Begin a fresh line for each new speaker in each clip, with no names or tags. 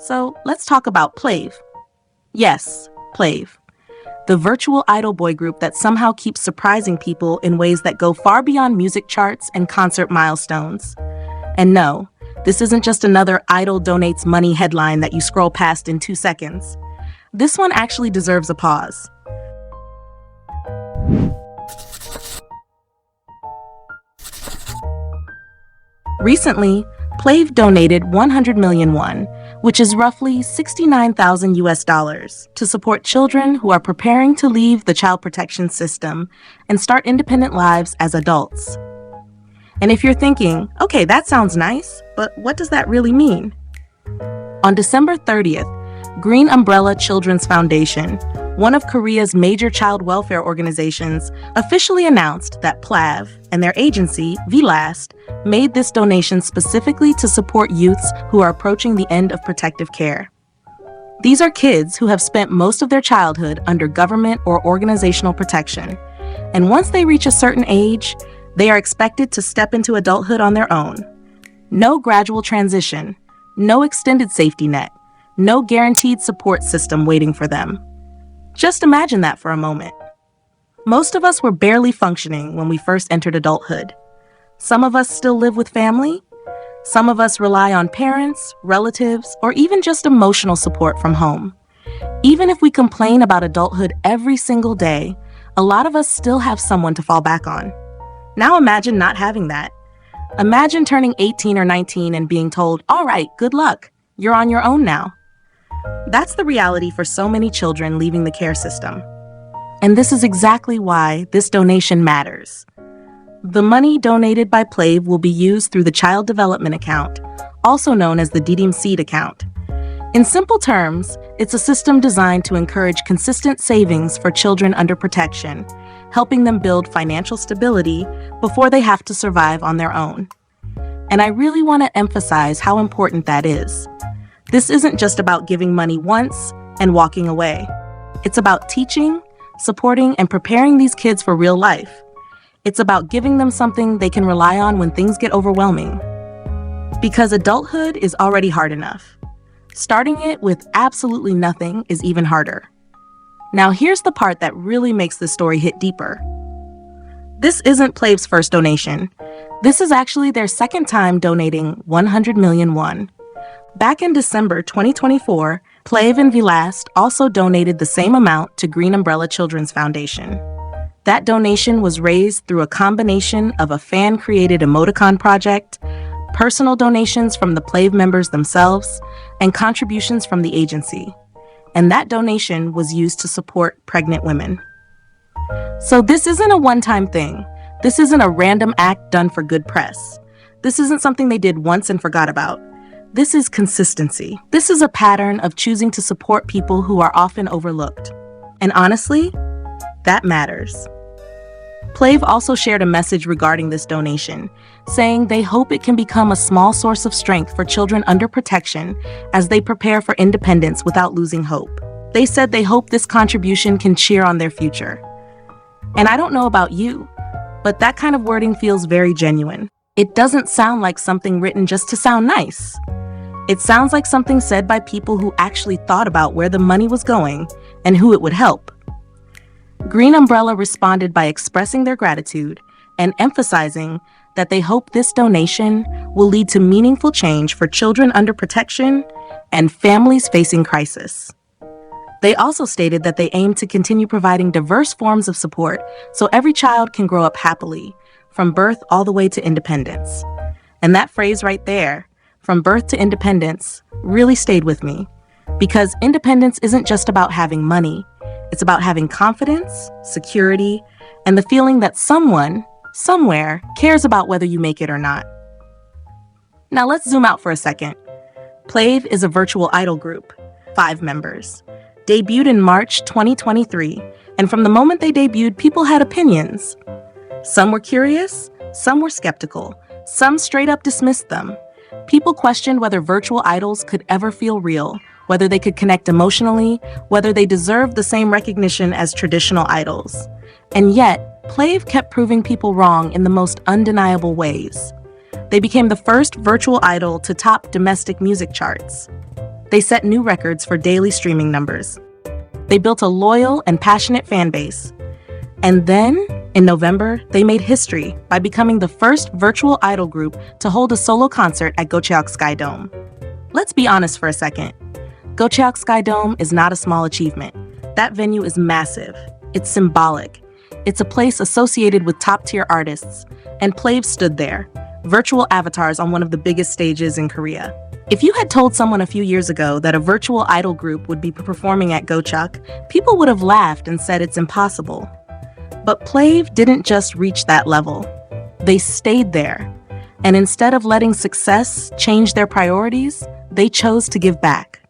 So let's talk about PLAVE. Yes, PLAVE. The virtual idol boy group that somehow keeps surprising people in ways that go far beyond music charts and concert milestones. And no, this isn't just another idol donates money headline that you scroll past in 2 seconds. This one actually deserves a pause. Recently, PLAVE donated 100 million won, which is roughly 69,000 US dollars, to support children who are preparing to leave the child protection system and start independent lives as adults. And if you're thinking, okay, that sounds nice, but what does that really mean? On December 30th, Green Umbrella Children's Foundation, one of Korea's major child welfare organizations, officially announced that PLAVE and their agency, VLAST, made this donation specifically to support youths who are approaching the end of protective care. These are kids who have spent most of their childhood under government or organizational protection, and once they reach a certain age, they are expected to step into adulthood on their own. No gradual transition, no extended safety net, no guaranteed support system waiting for them. Just imagine that for a moment. Most of us were barely functioning when we first entered adulthood. Some of us still live with family. Some of us rely on parents, relatives, or even just emotional support from home. Even if we complain about adulthood every single day, a lot of us still have someone to fall back on. Now imagine not having that. Imagine turning 18 or 19 and being told, all right, good luck, you're on your own now. That's the reality for so many children leaving the care system. And this is exactly why this donation matters. The money donated by PLAVE will be used through the Child Development Account, also known as the DDM Seed account. In simple terms, it's a system designed to encourage consistent savings for children under protection, helping them build financial stability before they have to survive on their own. And I really want to emphasize how important that is. This isn't just about giving money once and walking away. It's about teaching, supporting, and preparing these kids for real life. It's about giving them something they can rely on when things get overwhelming. Because adulthood is already hard enough. Starting it with absolutely nothing is even harder. Now here's the part that really makes this story hit deeper. This isn't PLAVE's first donation. This is actually their second time donating 100 million won. Back in December 2024, PLAVE and VLAST also donated the same amount to Green Umbrella Children's Foundation. That donation was raised through a combination of a fan-created emoticon project, personal donations from the PLAVE members themselves, and contributions from the agency. And that donation was used to support pregnant women. So this isn't a one-time thing. This isn't a random act done for good press. This isn't something they did once and forgot about. This is consistency. This is a pattern of choosing to support people who are often overlooked. And honestly, that matters. PLAVE also shared a message regarding this donation, saying they hope it can become a small source of strength for children under protection as they prepare for independence without losing hope. They said they hope this contribution can cheer on their future. And I don't know about you, but that kind of wording feels very genuine. It doesn't sound like something written just to sound nice. It sounds like something said by people who actually thought about where the money was going and who it would help. Green Umbrella responded by expressing their gratitude and emphasizing that they hope this donation will lead to meaningful change for children under protection and families facing crisis. They also stated that they aim to continue providing diverse forms of support so every child can grow up happily, from birth all the way to independence. And that phrase right there, from birth to independence, really stayed with me, because independence isn't just about having money. It's about having confidence, security, and the feeling that someone, somewhere, cares about whether you make it or not. Now let's zoom out for a second. PLAVE is a virtual idol group, 5 members. Debuted in March 2023, and from the moment they debuted, people had opinions. Some were curious, some were skeptical, some straight up dismissed them. People questioned whether virtual idols could ever feel real, whether they could connect emotionally, whether they deserved the same recognition as traditional idols. And yet, PLAVE kept proving people wrong in the most undeniable ways. They became the first virtual idol to top domestic music charts. They set new records for daily streaming numbers. They built a loyal and passionate fan base. And then, in November, they made history by becoming the first virtual idol group to hold a solo concert at Gocheok Sky Dome. Let's be honest for a second. Gocheok Sky Dome is not a small achievement. That venue is massive. It's symbolic. It's a place associated with top-tier artists, and PLAVE stood there, virtual avatars on one of the biggest stages in Korea. If you had told someone a few years ago that a virtual idol group would be performing at Gocheok, people would have laughed and said it's impossible. But PLAVE didn't just reach that level. They stayed there, and instead of letting success change their priorities, they chose to give back.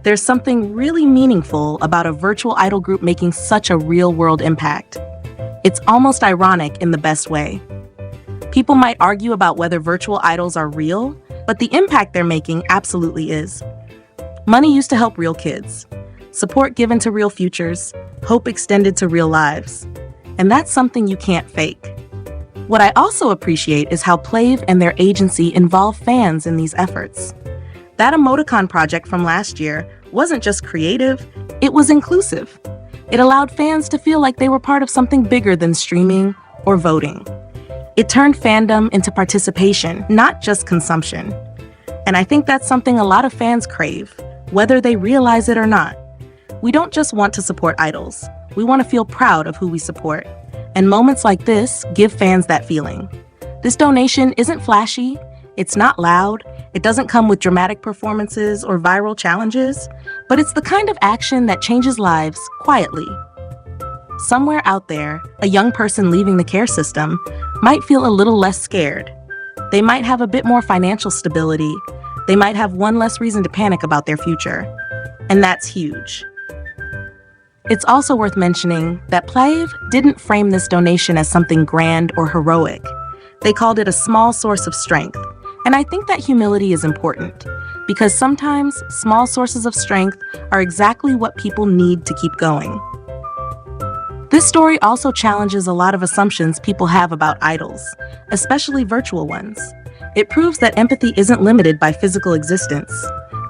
There's something really meaningful about a virtual idol group making such a real-world impact. It's almost ironic in the best way. People might argue about whether virtual idols are real, but the impact they're making absolutely is. Money used to help real kids, support given to real futures, hope extended to real lives. And that's something you can't fake. What I also appreciate is how PLAVE and their agency involve fans in these efforts. That emoticon project from last year wasn't just creative, it was inclusive. It allowed fans to feel like they were part of something bigger than streaming or voting. It turned fandom into participation, not just consumption. And I think that's something a lot of fans crave, whether they realize it or not. We don't just want to support idols. We want to feel proud of who we support. And moments like this give fans that feeling. This donation isn't flashy, it's not loud, it doesn't come with dramatic performances or viral challenges, but it's the kind of action that changes lives quietly. Somewhere out there, a young person leaving the care system might feel a little less scared. They might have a bit more financial stability. They might have one less reason to panic about their future. And that's huge. It's also worth mentioning that PLAVE didn't frame this donation as something grand or heroic. They called it a small source of strength. And I think that humility is important, because sometimes small sources of strength are exactly what people need to keep going. This story also challenges a lot of assumptions people have about idols, especially virtual ones. It proves that empathy isn't limited by physical existence.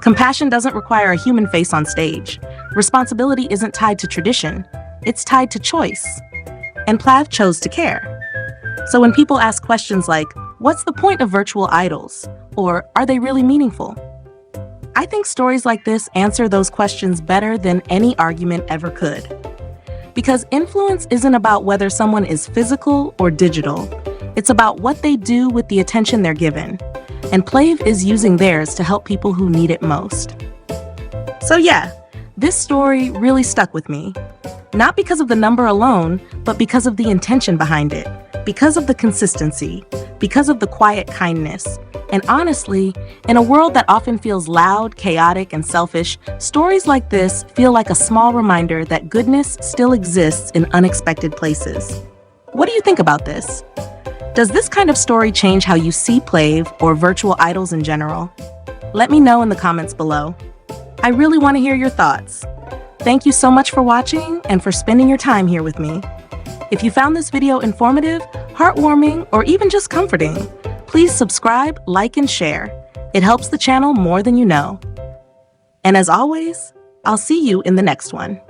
Compassion doesn't require a human face on stage. Responsibility isn't tied to tradition, it's tied to choice. And PLAVE chose to care. So when people ask questions like, what's the point of virtual idols? Or are they really meaningful? I think stories like this answer those questions better than any argument ever could. Because influence isn't about whether someone is physical or digital. It's about what they do with the attention they're given. And PLAVE is using theirs to help people who need it most. So yeah, this story really stuck with me. Not because of the number alone, but because of the intention behind it. Because of the consistency. Because of the quiet kindness. And honestly, in a world that often feels loud, chaotic, and selfish, stories like this feel like a small reminder that goodness still exists in unexpected places. What do you think about this? Does this kind of story change how you see PLAVE or virtual idols in general? Let me know in the comments below. I really want to hear your thoughts. Thank you so much for watching and for spending your time here with me. If you found this video informative, heartwarming, or even just comforting, please subscribe, like, and share. It helps the channel more than you know. And as always, I'll see you in the next one.